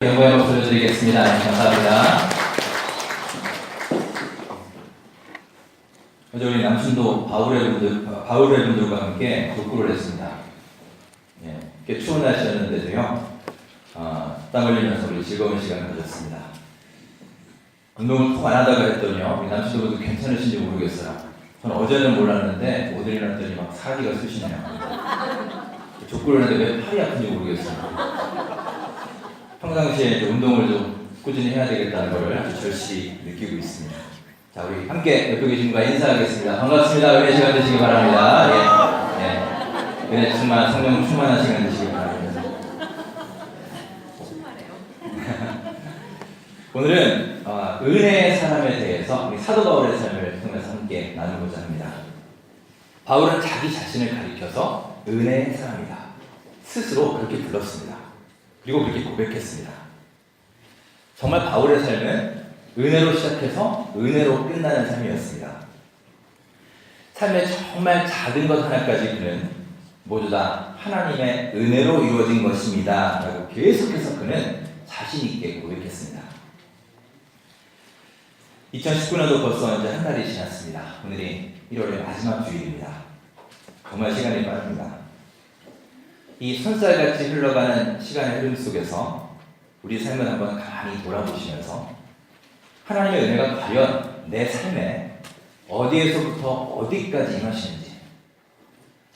영광의 목소리 드리겠습니다. 감사합니다. 어제 우리 남순도 바울의 분들과 함께 독구를 했습니다. 예, 꽤 추운 날씨였는데도요, 땀 흘리면서 우리 즐거운 시간을 가졌습니다. 운동을 톡 안 하다가 했더니요, 우리 남순도 분들 괜찮으신지 모르겠어요. 저는 어제는 몰랐는데 오늘 일어났더니 막 사기가 쑤시네요. 족구를 하는데 왜 팔이 아픈지 모르겠어요. 평상시에 이제 운동을 좀 꾸준히 해야 되겠다는 걸 아주 절실히 느끼고 있습니다. 자, 우리 함께 옆에 계신 분과 인사하겠습니다. 반갑습니다. 은혜 시간 되시기 바랍니다. 예, 은혜 충만, 성령 충만한 시간 되시기 바랍니다. 오늘은 은혜의 사람에 대해서 우리 사도 바울의 삶을 통해서 함께 나누고자 합니다. 바울은 자기 자신을 가리켜서 은혜의 사람이다. 스스로 그렇게 불렀습니다. 그리고 그렇게 고백했습니다. 정말 바울의 삶은 은혜로 시작해서 은혜로 끝나는 삶이었습니다. 삶의 정말 작은 것 하나까지 그는 모두 다 하나님의 은혜로 이루어진 것입니다. 라고 계속해서 그는 자신 있게 고백했습니다. 2019년도 벌써 이제 한 달이 지났습니다. 오늘이 1월의 마지막 주일입니다. 정말 시간이 빠릅니다. 이 손살같이 흘러가는 시간의 흐름 속에서 우리 삶을 한번 가만히 돌아보시면서 하나님의 은혜가 과연 내 삶에 어디에서부터 어디까지 임하시는지,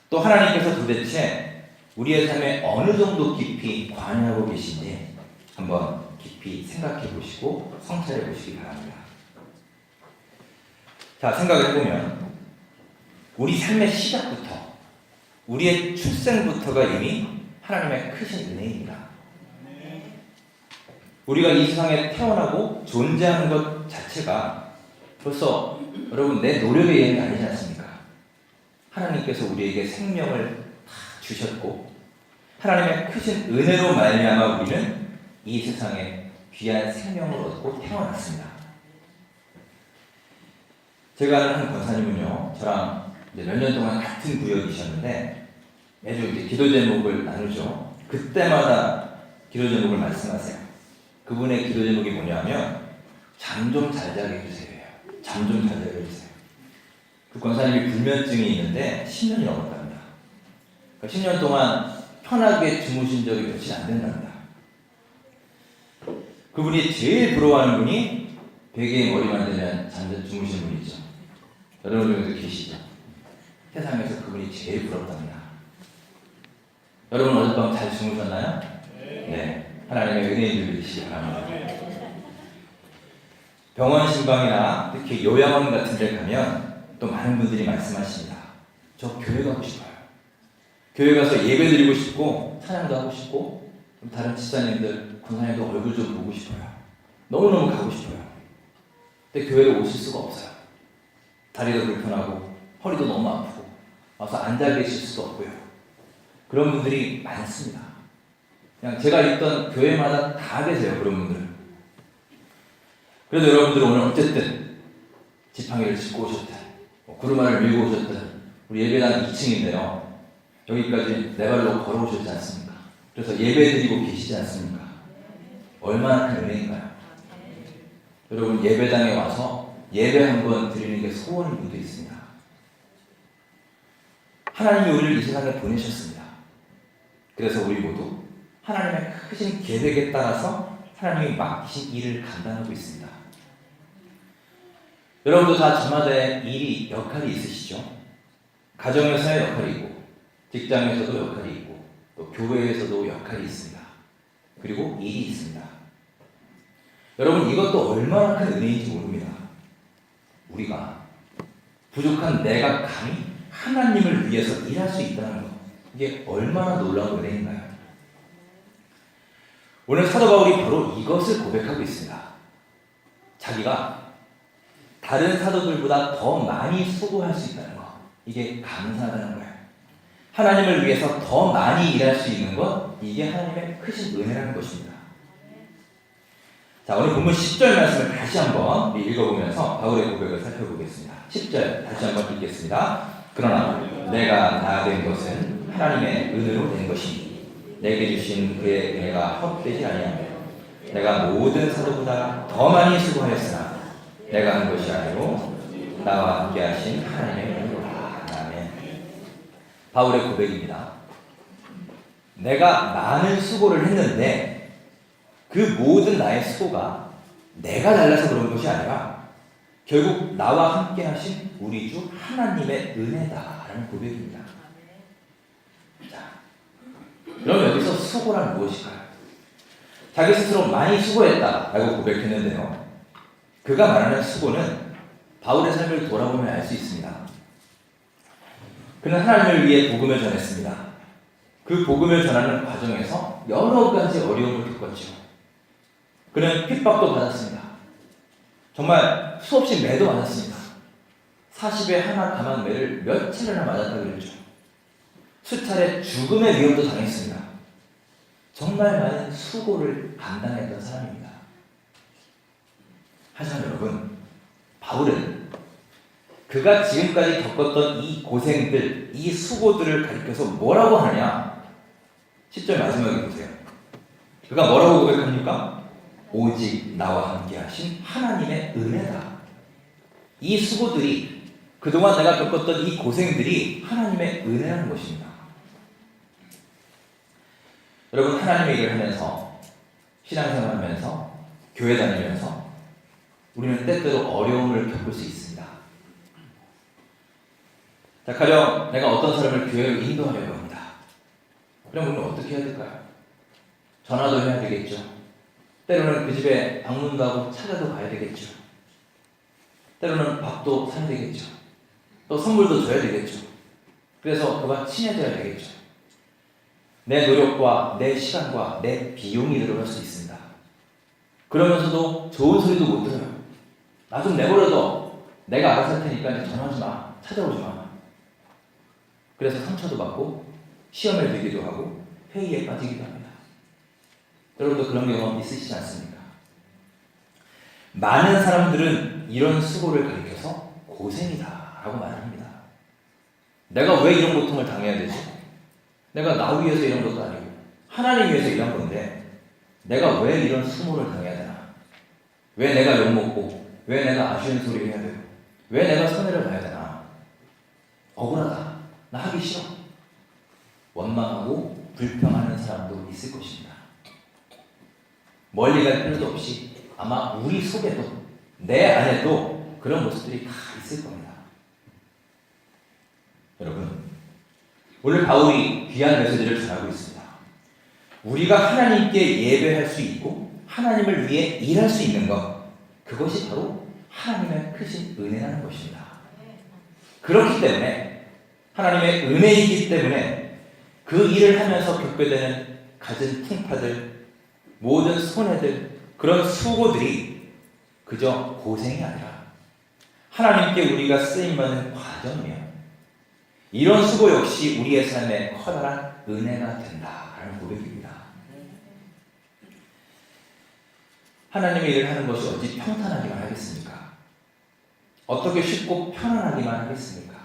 또 하나님께서 도대체 우리의 삶에 어느 정도 깊이 관여하고 계신지 한번 깊이 생각해 보시고 성찰해 보시기 바랍니다. 자, 생각을 해보면 우리 삶의 시작부터, 우리의 출생부터가 이미 하나님의 크신 은혜입니다. 우리가 이 세상에 태어나고 존재하는 것 자체가 벌써 여러분 내 노력의 예는 아니지 않습니까? 하나님께서 우리에게 생명을 다 주셨고 하나님의 크신 은혜로 말미암아 우리는 이 세상에 귀한 생명을 얻고 태어났습니다. 제가 아는 한 권사님은요, 저랑 몇 년 동안 같은 구역이셨는데 매주 이제 기도 제목을 나누죠. 그때마다 기도 제목을 말씀하세요. 그분의 기도 제목이 뭐냐면 잠 좀 잘 자게 해주세요. 잠 좀 잘 자게 해주세요. 그 권사님이 불면증이 있는데 10년이 넘었답니다. 그러니까 10년 동안 편하게 주무신 적이 며칠 안 된답니다. 그분이 제일 부러워하는 분이 베개에 머리만 대면 주무시는 분이죠. 여러분 중에도 계시죠? 세상에서 그분이 제일 부럽답니다. 여러분 어젯밤 잘 주무셨나요? 네. 하나님의 은혜인 줄 믿으시기 바랍니다. 병원 신방이나 특히 요양원 같은 데 가면 또 많은 분들이 말씀하십니다. 저 교회 가고 싶어요. 교회 가서 예배 드리고 싶고 찬양도 하고 싶고 다른 집사님들, 권사님들 얼굴 좀 보고 싶어요. 너무너무 가고 싶어요. 근데 교회에 오실 수가 없어요. 다리도 불편하고 허리도 너무 아프고 와서 앉아 계실 수도 없고요. 그런 분들이 많습니다. 그냥 제가 있던 교회마다 다 계세요. 그런 분들. 그래도 여러분들 오늘 어쨌든 지팡이를 짚고 오셨든 구루마를 밀고 오셨든 우리 예배당 2층인데요. 여기까지 네 발로 걸어오셨지 않습니까? 그래서 예배 드리고 계시지 않습니까? 얼마나 큰 은혜인가요? 여러분 예배당에 와서 예배 한번 드리는 게 소원인 분도 있습니다. 하나님이 우리를 이 세상에 보내셨습니다. 그래서 우리 모두 하나님의 크신 계획에 따라서 하나님이 맡기신 일을 감당하고 있습니다. 여러분도 다 저마다의 일이, 역할이 있으시죠? 가정에서의 역할이 있고 직장에서도 역할이 있고 또 교회에서도 역할이 있습니다. 그리고 일이 있습니다. 여러분 이것도 얼마나 큰 은혜인지 모릅니다. 우리가 부족한 내가 감히 하나님을 위해서 일할 수 있다는 것, 이게 얼마나 놀라운 은혜인가요? 오늘 사도 바울이 바로 이것을 고백하고 있습니다. 자기가 다른 사도들보다 더 많이 수고할 수 있다는 것, 이게 감사하다는 거예요. 하나님을 위해서 더 많이 일할 수 있는 것, 이게 하나님의 크신 은혜라는 것입니다. 자, 오늘 본문 10절 말씀을 다시 한번 읽어보면서 바울의 고백을 살펴보겠습니다. 10절 다시 한번 읽겠습니다. 그러나 내가 나된 것은 하나님의 은혜로 된 것이니 내게 주신 그의 은혜가 헛되지 아니하며 내가 모든 사도보다 더 많이 수고하였으나 내가 한 것이 아니고 나와 함께 하신 하나님의 은혜로라. 아멘. 바울의 고백입니다. 내가 많은 수고를 했는데 그 모든 나의 수고가 내가 달라서 그런 것이 아니라 결국 나와 함께 하신 우리 주 하나님의 은혜다라는 고백입니다. 자, 그럼 여기서 수고란 무엇일까요? 자기 스스로 많이 수고했다라고 고백했는데요. 그가 말하는 수고는 바울의 삶을 돌아보면 알 수 있습니다. 그는 하나님을 위해 복음을 전했습니다. 그 복음을 전하는 과정에서 여러 가지 어려움을 겪었죠. 그는 핍박도 받았습니다. 정말 수없이 매도 맞았습니다. 40에 하나 감한 매를 몇 차례나 맞았다고 그랬죠. 수차례 죽음의 위협도 당했습니다. 정말 많은 수고를 감당했던 사람입니다. 하지만 여러분, 바울은 그가 지금까지 겪었던 이 고생들, 이 수고들을 가리켜서 뭐라고 하느냐? 10절 마지막에 보세요. 그가 뭐라고 고백합니까? 오직 나와 함께 하신 하나님의 은혜다. 이 수고들이, 그동안 내가 겪었던 이 고생들이 하나님의 은혜라는 것입니다. 여러분, 하나님의 일을 하면서, 신앙생활 하면서, 교회 다니면서 우리는 때때로 어려움을 겪을 수 있습니다. 자, 가령 내가 어떤 사람을 교회로 인도하려고 합니다. 그럼 우리는 어떻게 해야 될까요? 전화도 해야 되겠죠. 때로는 그 집에 방문도 하고 찾아도 가야 되겠죠. 때로는 밥도 사야 되겠죠. 또 선물도 줘야 되겠죠. 그래서 그와 친해져야 되겠죠. 내 노력과 내 시간과 내 비용이 들어갈 수 있습니다. 그러면서도 좋은 소리도 못 들어요. 나 좀 내버려둬. 내가 알아서 할 테니까 이제 전화하지 마. 찾아오지 마. 그래서 상처도 받고 시험에 들기도 하고 회의에 빠지기도 합니다. 여러분도 그런 경험 있으시지 않습니까? 많은 사람들은 이런 수고를 가리켜서 고생이다 라고 말을 합니다. 내가 왜 이런 고통을 당해야 되지? 내가 나 위해서 이런 것도 아니고 하나님 위해서 일한 건데 내가 왜 이런 수모를 당해야 되나? 왜 내가 욕먹고 왜 내가 아쉬운 소리를 해야 되고 왜 내가 손해를 봐야 되나? 억울하다. 나 하기 싫어. 원망하고 불평하는 사람도 있을 것입니다. 멀리 갈 필요도 없이 아마 우리 속에도 내 안에도 그런 모습들이 다 있을 겁니다. 여러분, 오늘 바울이 귀한 메시지를 전하고 있습니다. 우리가 하나님께 예배할 수 있고 하나님을 위해 일할 수 있는 것, 그것이 바로 하나님의 크신 은혜라는 것입니다. 그렇기 때문에 하나님의 은혜이기 때문에 그 일을 하면서 겪게 되는 갖은 풍파들, 모든 손해들, 그런 수고들이 그저 고생이 아니라 하나님께 우리가 쓰임받는 과정이며 이런 수고 역시 우리의 삶에 커다란 은혜가 된다라는 고백입니다. 하나님의 일을 하는 것이 어찌 평탄하기만 하겠습니까? 어떻게 쉽고 편안하기만 하겠습니까?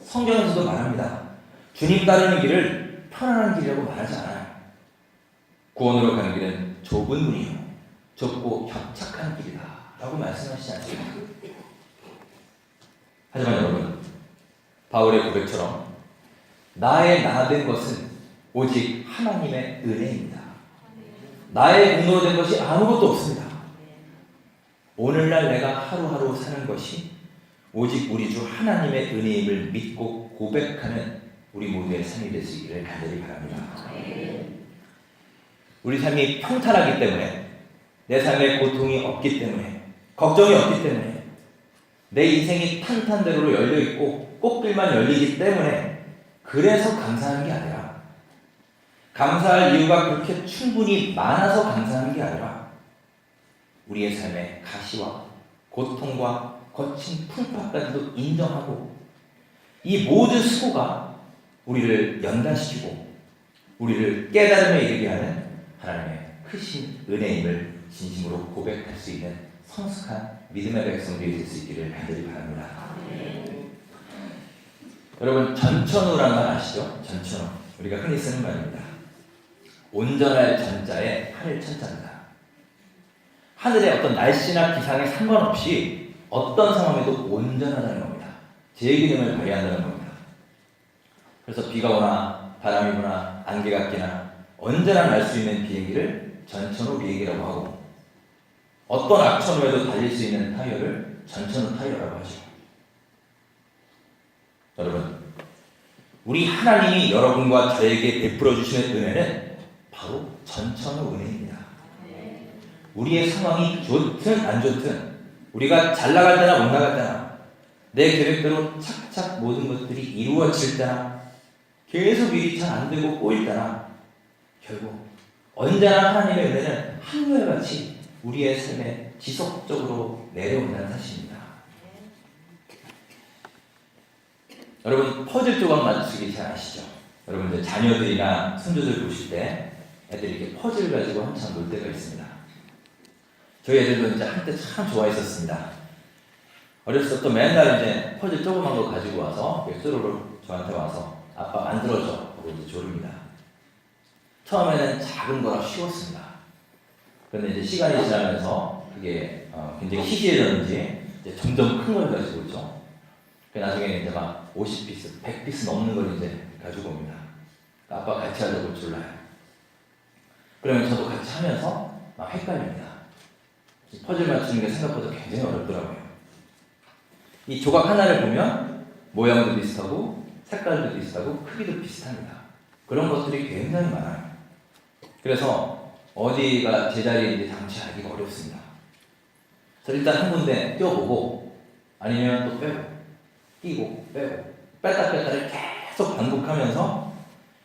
성경에서도 말합니다. 주님 따르는 길을 편안한 길이라고 말하지 않아요. 구원으로 가는 길은 좁은 문이요 좁고 협착한 길이다 라고 말씀하시지 않습니까? 하지만 여러분, 바울의 고백처럼 나의 나 된 것은 오직 하나님의 은혜입니다. 나의 공로로 된 것이 아무것도 없습니다. 오늘날 내가 하루하루 사는 것이 오직 우리 주 하나님의 은혜임을 믿고 고백하는 우리 모두의 삶이 될 수 있기를 간절히 바랍니다. 우리 삶이 평탄하기 때문에, 내 삶에 고통이 없기 때문에, 걱정이 없기 때문에, 내 인생이 탄탄대로로 열려있고 꽃길만 열리기 때문에 그래서 감사하는 게 아니라, 감사할 이유가 그렇게 충분히 많아서 감사하는 게 아니라 우리의 삶의 가시와 고통과 거친 풍파까지도 인정하고 이 모든 수고가 우리를 연단시키고 우리를 깨달음에 이르게 하는 하나님의 크신 은혜임을 진심으로 고백할 수 있는 성숙한 믿음의 백성들이 될 수 있기를 간절히 바랍니다. 여러분, 전천후라는 말 아시죠? 전천후. 우리가 흔히 쓰는 말입니다. 온전할 전자에 하늘 천자입니다. 하늘의 어떤 날씨나 기상에 상관없이 어떤 상황에도 온전하다는 겁니다. 제 기능을 발휘한다는 겁니다. 그래서 비가 오나 바람이 부나 안개가 끼나 언제나 날 수 있는 비행기를 전천후 비행기라고 하고, 어떤 악천후에도 달릴 수 있는 타이어를 전천후 타이어라고 하죠. 여러분, 우리 하나님이 여러분과 저에게 베풀어 주시는 은혜는 바로 전천후 은혜입니다. 우리의 상황이 좋든 안 좋든, 우리가 잘 나갈 때나 못 나갈 때나, 내 계획대로 착착 모든 것들이 이루어질 때나, 계속 일이 잘 안 되고 꼬일 때나, 결국 언제나 하나님의 은혜는 한결같이 우리의 삶에 지속적으로 내려온다는 사실입니다. 여러분, 퍼즐 조각 맞추기 잘 아시죠? 여러분들 자녀들이나 손주들 보실 때 애들이 이렇게 퍼즐 가지고 한참 놀 때가 있습니다. 저희 애들도 이제 한때 참 좋아했었습니다. 어렸을 때부터 맨날 이제 퍼즐 조그만 거 가지고 와서 쏘로로 저한테 와서 아빠 만들어줘 하고 이제 조릅니다. 처음에는 작은 거라 쉬웠습니다. 그런데 이제 시간이 지나면서 그게 굉장히 희귀해졌는지 이제 점점 큰 걸 가지고 있죠. 나중에 이제 막 50피스, 100피스 넘는 걸 이제 가지고 옵니다. 아빠 같이 하자고 졸라요. 그러면 저도 같이 하면서 막 헷갈립니다. 퍼즐 맞추는 게 생각보다 굉장히 어렵더라고요. 이 조각 하나를 보면 모양도 비슷하고 색깔도 비슷하고 크기도 비슷합니다. 그런 것들이 굉장히 많아요. 그래서 어디가 제자리인지 장치하기가 어렵습니다. 그래서 일단 한 군데 띄워보고, 아니면 또 빼고 끼고 빼고 뺐다 뺐다를 계속 반복하면서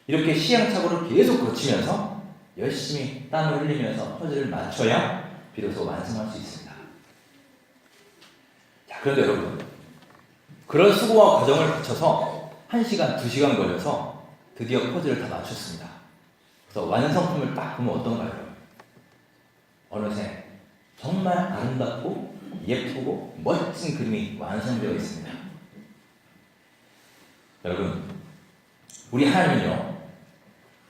이렇게 시행착오를 계속 거치면서 열심히 땀을 흘리면서 퍼즐을 맞춰야 비로소 완성할 수 있습니다. 자, 그런데 여러분, 그런 수고와 과정을 거쳐서 1시간, 2시간 걸려서 드디어 퍼즐을 다 맞췄습니다. 그래서 완성품을 딱 보면 어떤가요? 어느새 정말 아름답고 예쁘고 멋진 그림이 완성되어 있습니다. 여러분, 우리 하나님은요,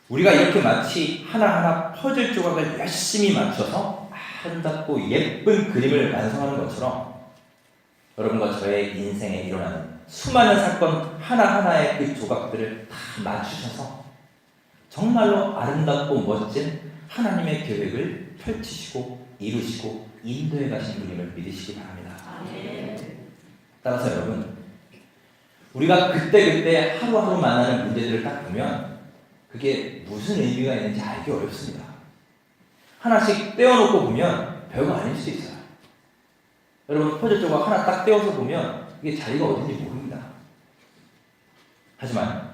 우리가 이렇게 마치 하나하나 퍼즐 조각을 열심히 맞춰서 아름답고 예쁜 그림을 완성하는 것처럼 여러분과 저의 인생에 일어나는 수많은 사건 하나하나의 그 조각들을 다 맞추셔서 정말로 아름답고 멋진 하나님의 계획을 펼치시고 이루시고 인도해 가신 분임을 믿으시기 바랍니다. 따라서 여러분, 우리가 그때그때 하루하루 만나는 문제들을 딱 보면 그게 무슨 의미가 있는지 알기 어렵습니다. 하나씩 떼어놓고 보면 별거 아닐 수도 있어요. 여러분, 퍼즐 조각 하나 딱 떼어서 보면 이게 자리가 어딘지 모릅니다. 하지만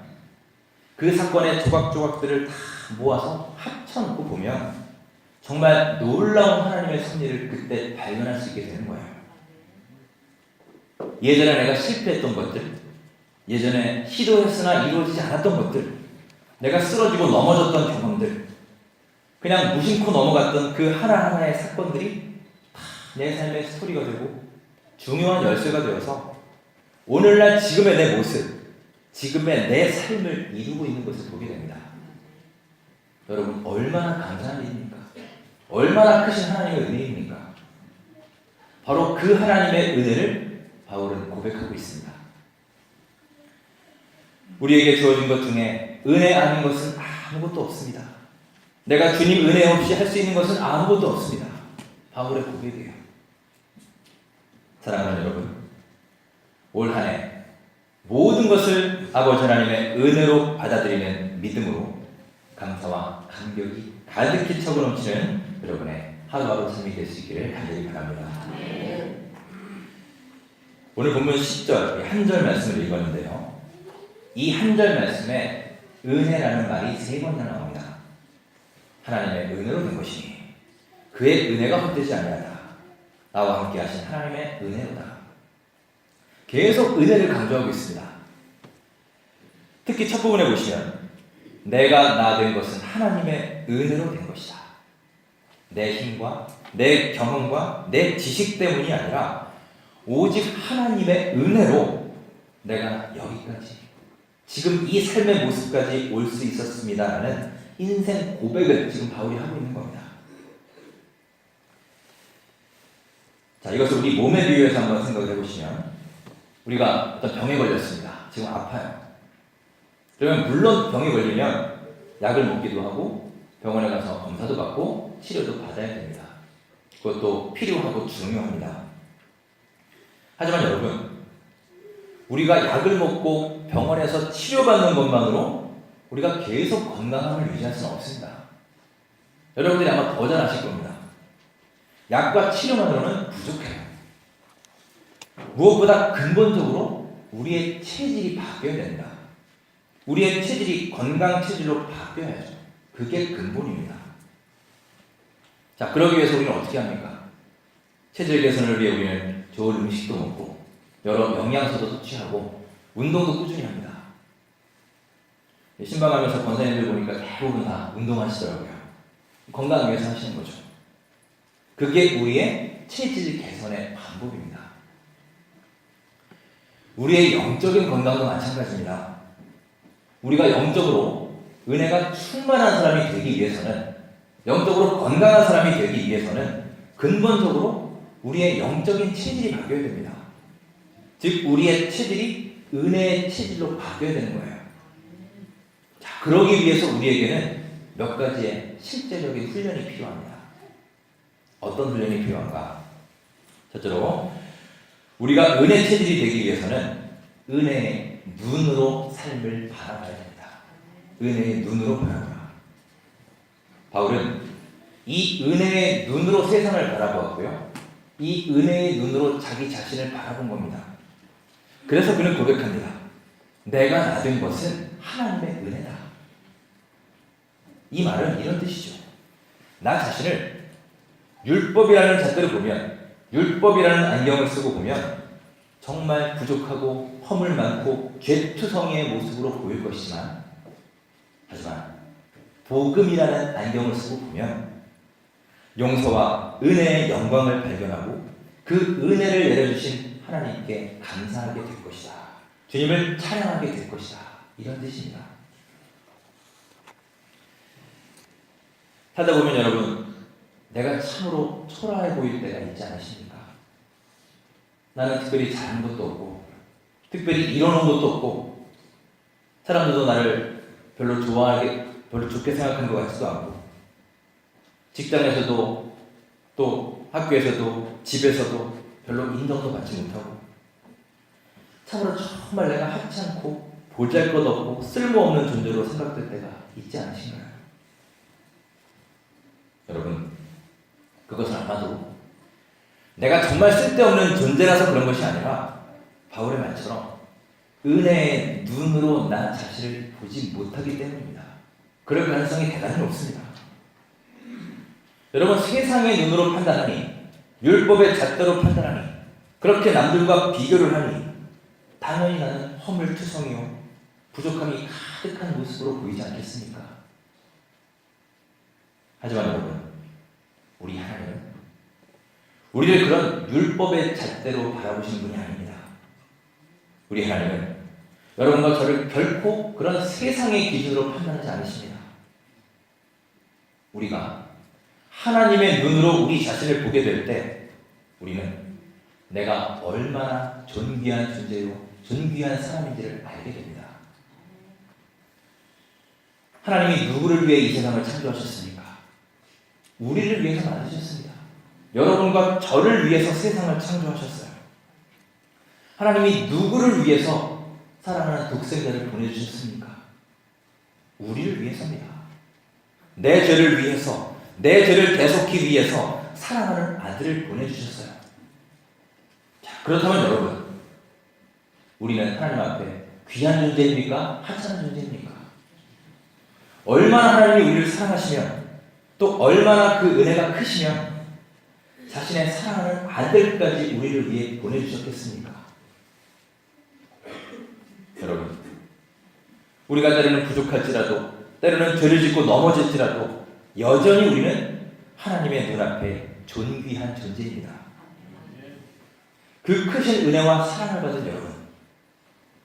그 사건의 조각조각들을 다 모아서 합쳐놓고 보면 정말 놀라운 하나님의 섭리를 그때 발견할 수 있게 되는 거예요. 예전에 내가 실패했던 것들, 예전에 시도했으나 이루어지지 않았던 것들, 내가 쓰러지고 넘어졌던 경험들, 그냥 무심코 넘어갔던 그 하나하나의 사건들이 다 내 삶의 스토리가 되고 중요한 열쇠가 되어서 오늘날 지금의 내 모습, 지금의 내 삶을 이루고 있는 것을 보게 됩니다. 여러분, 얼마나 감사한 일입니까? 얼마나 크신 하나님의 은혜입니까? 바로 그 하나님의 은혜를 바울은 고백하고 있습니다. 우리에게 주어진 것 중에 은혜 아닌 것은 아무것도 없습니다. 내가 주님 은혜 없이 할 수 있는 것은 아무것도 없습니다. 바울의 고백이에요. 사랑하는 여러분, 올 한 해 모든 것을 아버지 하나님의 은혜로 받아들이는 믿음으로 감사와 감격이 가득히 차고 넘치는 여러분의 하루하루 삶이 될 수 있기를 간절히 바랍니다. 오늘 본문 10절 한 절 말씀을 읽었는데요, 이 한 절 말씀에 은혜라는 말이 3번이나 나옵니다. 하나님의 은혜로 된 것이니 그의 은혜가 헛되지 아니하다. 나와 함께 하신 하나님의 은혜로다. 계속 은혜를 강조하고 있습니다. 특히 첫 부분에 보시면 내가 나 된 것은 하나님의 은혜로 된 것이다. 내 힘과 내 경험과 내 지식 때문이 아니라 오직 하나님의 은혜로 내가 여기까지, 지금 이 삶의 모습까지 올 수 있었습니다라는 인생 고백을 지금 바울이 하고 있는 겁니다. 자, 이것을 우리 몸에 비유해서 한번 생각을 해보시면, 우리가 어떤 병에 걸렸습니다. 지금 아파요. 그러면 물론 병에 걸리면 약을 먹기도 하고 병원에 가서 검사도 받고 치료도 받아야 됩니다. 그것도 필요하고 중요합니다. 하지만 여러분, 우리가 약을 먹고 병원에서 치료받는 것만으로 우리가 계속 건강함을 유지할 수는 없습니다. 여러분들이 아마 더 잘 아실 겁니다. 약과 치료만으로는 부족해요. 무엇보다 근본적으로 우리의 체질이 바뀌어야 된다. 우리의 체질이 건강 체질로 바뀌어야죠. 그게 근본입니다. 자, 그러기 위해서 우리는 어떻게 합니까? 체질 개선을 위해 우리는 좋은 음식도 먹고 여러 영양소도 섭취하고 운동도 꾸준히 합니다. 신방하면서 권사님들 보니까 대부분 다 운동하시더라고요. 건강을 위해서 하시는 거죠. 그게 우리의 체질 개선의 방법입니다. 우리의 영적인 건강도 마찬가지입니다. 우리가 영적으로 은혜가 충만한 사람이 되기 위해서는, 영적으로 건강한 사람이 되기 위해서는 근본적으로 우리의 영적인 체질이 바뀌어야 됩니다. 즉 우리의 체질이 은혜의 체질로 바뀌어야 되는 거예요. 자, 그러기 위해서 우리에게는 몇 가지의 실제적인 훈련이 필요합니다. 어떤 훈련이 필요한가? 첫째로 우리가 은혜 체질이 되기 위해서는 은혜의 눈으로 삶을 바라봐야 됩니다. 은혜의 눈으로 바라보라. 바울은 이 은혜의 눈으로 세상을 바라보았고요. 이 은혜의 눈으로 자기 자신을 바라본 겁니다. 그래서 그는 고백합니다. 내가 나된 것은 하나님의 은혜다. 이 말은 이런 뜻이죠. 나 자신을 율법이라는 잣대로 보면, 율법이라는 안경을 쓰고 보면 정말 부족하고 허물 많고 죄투성이의 모습으로 보일 것이지만, 하지만 복음이라는 안경을 쓰고 보면 용서와 은혜의 영광을 발견하고 그 은혜를 내려주신 하나님께 감사하게 될 것이다. 주님을 찬양하게 될 것이다. 이런 뜻입니다. 하다 보면 여러분, 내가 참으로 초라해 보일 때가 있지 않으십니까? 나는 특별히 잘한 것도 없고 특별히 이뤄놓은 것도 없고 사람들도 나를 별로 좋게 생각한 것 같지도 않고 직장에서도 또 학교에서도 집에서도 별로 인정도 받지 못하고 참으로 정말 내가 하찮고 보잘것없고 쓸모없는 존재로 생각될 때가 있지 않으신가요? 여러분, 그것은 아마도 내가 정말 쓸데없는 존재라서 그런 것이 아니라 바울의 말처럼 은혜의 눈으로 나 자신을 보지 못하기 때문입니다. 그럴 가능성이 대단히 높습니다. 여러분, 세상의 눈으로 판단하니, 율법의 잣대로 판단하니, 그렇게 남들과 비교를 하니 당연히 나는 허물투성이요 부족함이 가득한 모습으로 보이지 않겠습니까? 하지만 여러분, 우리 하나님은 우리를 그런 율법의 잣대로 바라보시는 분이 아닙니다. 우리 하나님은 여러분과 저를 결코 그런 세상의 기준으로 판단하지 않으십니다. 우리가 하나님의 눈으로 우리 자신을 보게 될 때 우리는 내가 얼마나 존귀한 존재요, 존귀한 사람인지를 알게 됩니다. 하나님이 누구를 위해 이 세상을 창조하셨습니까? 우리를 위해서 만드셨습니다. 여러분과 저를 위해서 세상을 창조하셨어요. 하나님이 누구를 위해서 사랑하는 독생자를 보내주셨습니까? 우리를 위해서입니다. 내 죄를 위해서, 내 죄를 대속히 위해서 사랑하는 아들을 보내주셨어요. 자, 그렇다면 여러분, 우리는 하나님 앞에 귀한 존재입니까? 하찮은 존재입니까? 얼마나 하나님이 우리를 사랑하시면, 또 얼마나 그 은혜가 크시면 자신의 사랑하는 아들까지 우리를 위해 보내주셨겠습니까? 여러분, 우리가 때로는 부족할지라도, 때로는 죄를 짓고 넘어질지라도 여전히 우리는 하나님의 눈앞에 존귀한 존재입니다. 그 크신 은혜와 사랑을 받은 여러분,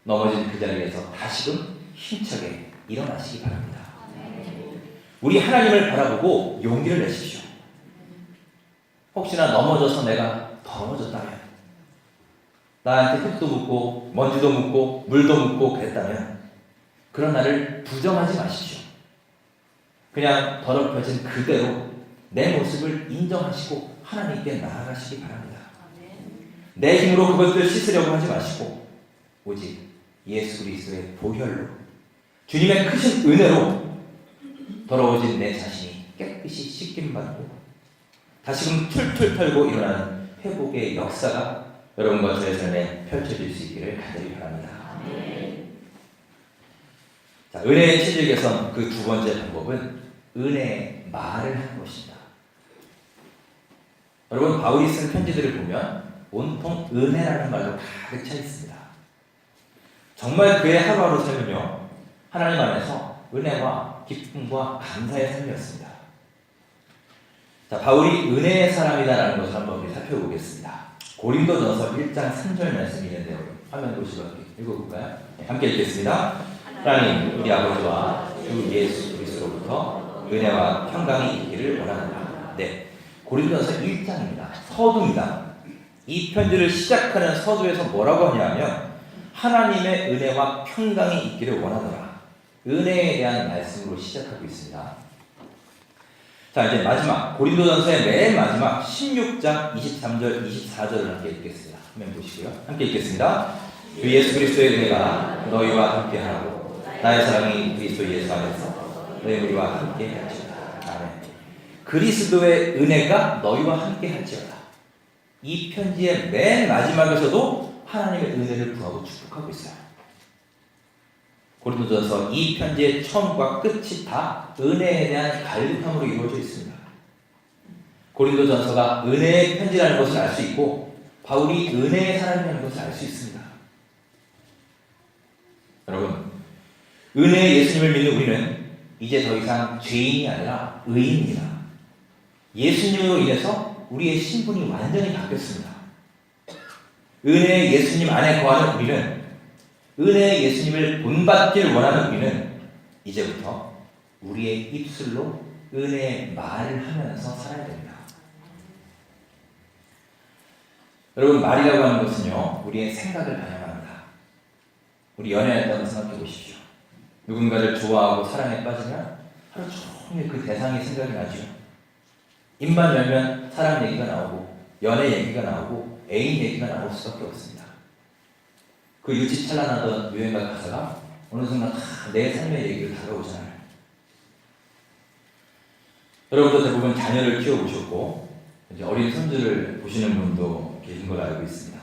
넘어진 그 자리에서 다시금 힘차게 일어나시기 바랍니다. 우리 하나님을 바라보고 용기를 내십시오. 혹시나 넘어져서 내가 더러워졌다면, 나한테 흙도 묻고 먼지도 묻고 물도 묻고 그랬다면 그런 나를 부정하지 마십시오. 그냥 더럽혀진 그대로 내 모습을 인정하시고 하나님께 나아가시기 바랍니다. 내 힘으로 그것들을 씻으려고 하지 마시고 오직 예수 그리스도의 보혈로, 주님의 크신 은혜로 더러워진 내 자신이 깨끗이 씻김받고 다시금 툴툴 털고 일어나는 회복의 역사가 여러분과 저의 삶에 펼쳐질 수 있기를 간절히 바랍니다. 자, 은혜의 체질 개선 그 두 번째 방법은 은혜의 말을 하는 것입니다. 여러분, 바울이 쓴 편지들을 보면 온통 은혜라는 말로 가득 차 있습니다. 정말 그의 하루하루 삶은요, 하나님 안에서 은혜와 기쁨과 감사의 삶이었습니다. 자, 바울이 은혜의 사람이다라는 것을 한번 우리 살펴보겠습니다. 고린도전서 1장 3절 말씀이 있는데요. 화면 보시고 읽어볼까요? 함께 읽겠습니다. 하나님 우리 아버지와 주 예수 그리스도로부터 은혜와 평강이 있기를 원하노라. 네, 고린도전서 1장입니다. 서두입니다. 이 편지를 시작하는 서두에서 뭐라고 하냐면 하나님의 은혜와 평강이 있기를 원하노라. 은혜에 대한 말씀으로 시작하고 있습니다. 자, 이제 마지막 고린도전서의 맨 마지막 16장 23절 24절을 함께 읽겠습니다. 한번 보시고요. 함께 읽겠습니다. 주 예수 그리스도의 은혜가 너희와 함께하고 나의 사랑이 그리스도 예수 안에서 너희 우리와 함께할지어다. 아멘. 그리스도의 은혜가 너희와 함께할지어다. 이 편지의 맨 마지막에서도 하나님의 은혜를 구하고 축복하고 있어요. 고린도전서 이 편지의 처음과 끝이 다 은혜에 대한 갈급함으로 이루어져 있습니다. 고린도전서가 은혜의 편지라는 것을 알 수 있고 바울이 은혜의 사람이라는 것을 알 수 있습니다. 여러분, 은혜의 예수님을 믿는 우리는 이제 더 이상 죄인이 아니라 의인입니다. 예수님으로 인해서 우리의 신분이 완전히 바뀌었습니다. 은혜의 예수님 안에 거하는 우리는, 은혜의 예수님을 본받기를 원하는 우리는 이제부터 우리의 입술로 은혜의 말을 하면서 살아야 됩니다. 여러분, 말이라고 하는 것은요, 우리의 생각을 반영합니다. 우리 연애했다고 생각해 보십시오. 누군가를 좋아하고 사랑에 빠지면 하루 종일 그 대상이 생각이 나죠. 입만 열면 사랑 얘기가 나오고 연애 얘기가 나오고 애인 얘기가 나올 수밖에 없습니다. 그 유치찬란하던 유행가 가사가 어느 순간 다 내 삶의 얘기를 다가오잖아요. 여러분도 대부분 자녀를 키워보셨고 이제 어린 손주를 보시는 분도 계신 걸로 알고 있습니다.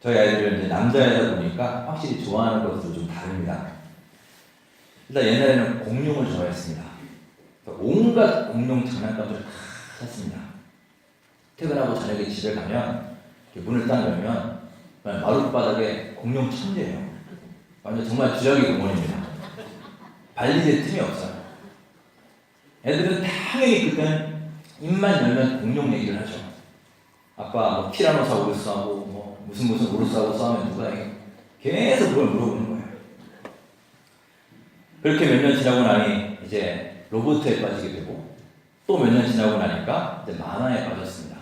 저희 아이들은 이제 남자애다 보니까 확실히 좋아하는 것도 좀 다릅니다. 일단 옛날에는 공룡을 좋아했습니다. 온갖 공룡 장난감들을 다 샀습니다. 퇴근하고 저녁에 집에 가면 문을 딱 열면 마룻바닥에 공룡 천재예요. 완전 정말 주작의 공원입니다. 발리될 틈이 없어요. 애들은 당연히 그때는 입만 열면 공룡 얘기를 하죠. 아빠 뭐 티라노사우루스하고 뭐 무슨 우루스하고 싸우면 누가 이겨? 계속 그걸 물어보는 거예요. 그렇게 몇 년 지나고 나니 이제 로봇에 빠지게 되고 또 몇 년 지나고 나니까 이제 만화에 빠졌습니다.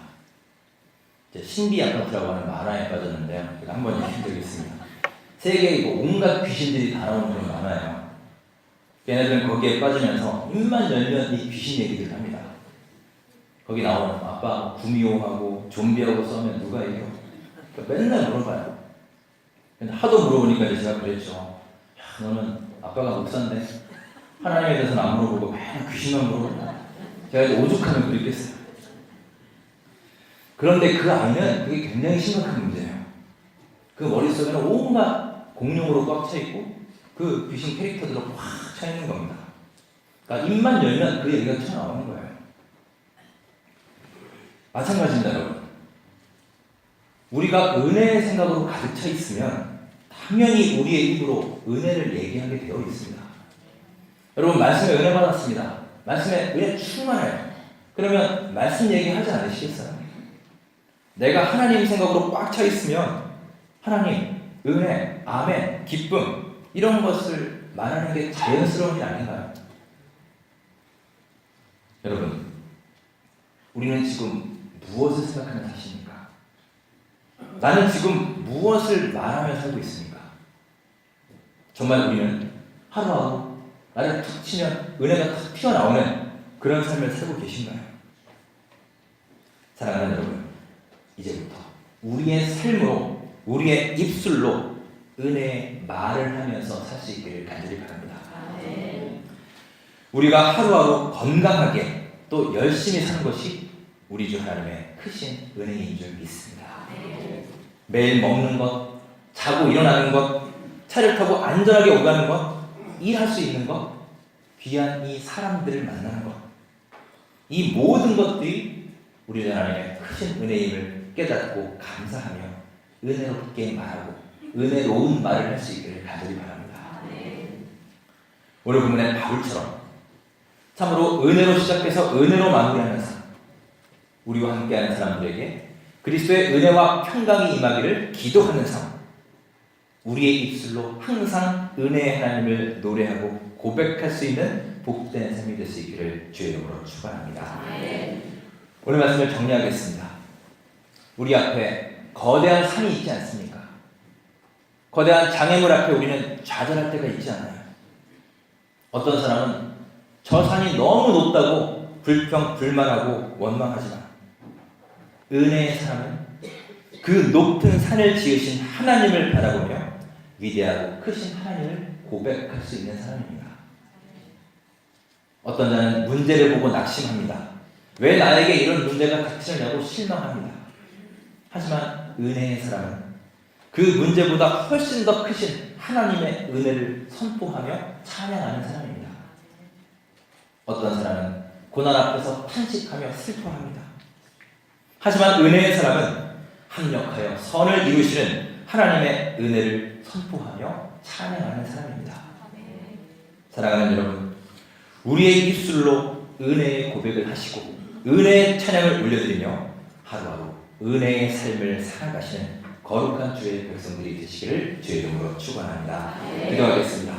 이제 신비 아파트라고 하는 만화에 빠졌는데요. 제가 한번 얘기해드리겠습니다. 세계에 이거 온갖 귀신들이 다 나오는 그런 만화예요. 걔네들은 거기에 빠지면서 입만 열면 이 귀신 얘기를 합니다. 거기 나오는 아빠 구미호하고 좀비하고 싸우면 누가 이겨? 그러니까 맨날 물어봐요. 근데 하도 물어보니까 제가 그랬죠. 야, 너는 아빠가 목사인데 하나님에 대해서는 안 물어보고 맨날 귀신만 물어본다. 제가 이제 오죽하면 그랬겠어요. 그런데 그 아이는 그게 굉장히 심각한 문제예요. 그 머릿속에는 온갖 공룡으로 꽉 차 있고 그 귀신 캐릭터들로 꽉 차 있는 겁니다. 그러니까 입만 열면 그 얘기가 튀어나오는 거예요. 마찬가지입니다, 여러분. 우리가 은혜의 생각으로 가득 차 있으면 당연히 우리의 입으로 은혜를 얘기하게 되어 있습니다. 여러분, 말씀에 은혜 받았습니다. 말씀에 은혜 충만해요. 그러면 말씀 얘기하지 않으시겠어요? 내가 하나님 생각으로 꽉 차 있으면 하나님, 은혜, 아멘, 기쁨 이런 것을 말하는 게 자연스러운 일 아닌가요? 여러분, 우리는 지금 무엇을 생각하며 사십니까? 나는 지금 무엇을 말하며 살고 있습니까? 정말 우리는 하루하루 나를 툭 치면 은혜가 탁 튀어나오는 그런 삶을 살고 계신가요? 사랑하는 여러분, 이제부터 우리의 삶으로, 우리의 입술로 은혜의 말을 하면서 살 수 있기를 간절히 바랍니다. 우리가 하루하루 건강하게 또 열심히 사는 것이 우리 주 하나님의 크신 은혜인 줄 믿습니다. 매일 먹는 것, 자고 일어나는 것, 차를 타고 안전하게 오가는 것, 일할 수 있는 것, 귀한 이 사람들을 만나는 것, 이 모든 것들이 우리 주 하나님의 크신 은혜임을 깨닫고 감사하며 은혜롭게 말하고 은혜로운 말을 할 수 있기를 간절히 바랍니다. 오늘 본문의 바울처럼 참으로 은혜로 시작해서 은혜로 마무리하는 삶, 우리와 함께하는 사람들에게 그리스도의 은혜와 평강이 임하기를 기도하는 삶, 우리의 입술로 항상 은혜의 하나님을 노래하고 고백할 수 있는 복된 삶이 될 수 있기를 주의 이름으로 축원합니다. 오늘 말씀을 정리하겠습니다. 우리 앞에 거대한 산이 있지 않습니까? 거대한 장애물 앞에 우리는 좌절할 때가 있지 않아요? 어떤 사람은 저 산이 너무 높다고 불평불만하고 원망하지만 은혜의 사람은 그 높은 산을 지으신 하나님을 바라보며 위대하고 크신 하나님을 고백할 수 있는 사람입니다. 어떤 자는 문제를 보고 낙심합니다. 왜 나에게 이런 문제가 닥치느냐고 실망합니다. 하지만 은혜의 사람은 그 문제보다 훨씬 더 크신 하나님의 은혜를 선포하며 찬양하는 사람입니다. 어떤 사람은 고난 앞에서 탄식하며 슬퍼합니다. 하지만 은혜의 사람은 합력하여 선을 이루시는 하나님의 은혜를 선포하며 찬양하는 사람입니다. 사랑하는 여러분, 우리의 입술로 은혜의 고백을 하시고 은혜의 찬양을 올려드리며 하루하루 은혜의 삶을 살아가시는 거룩한 주의 백성들이 되시기를 주의 이름으로 축원합니다. 기도하겠습니다.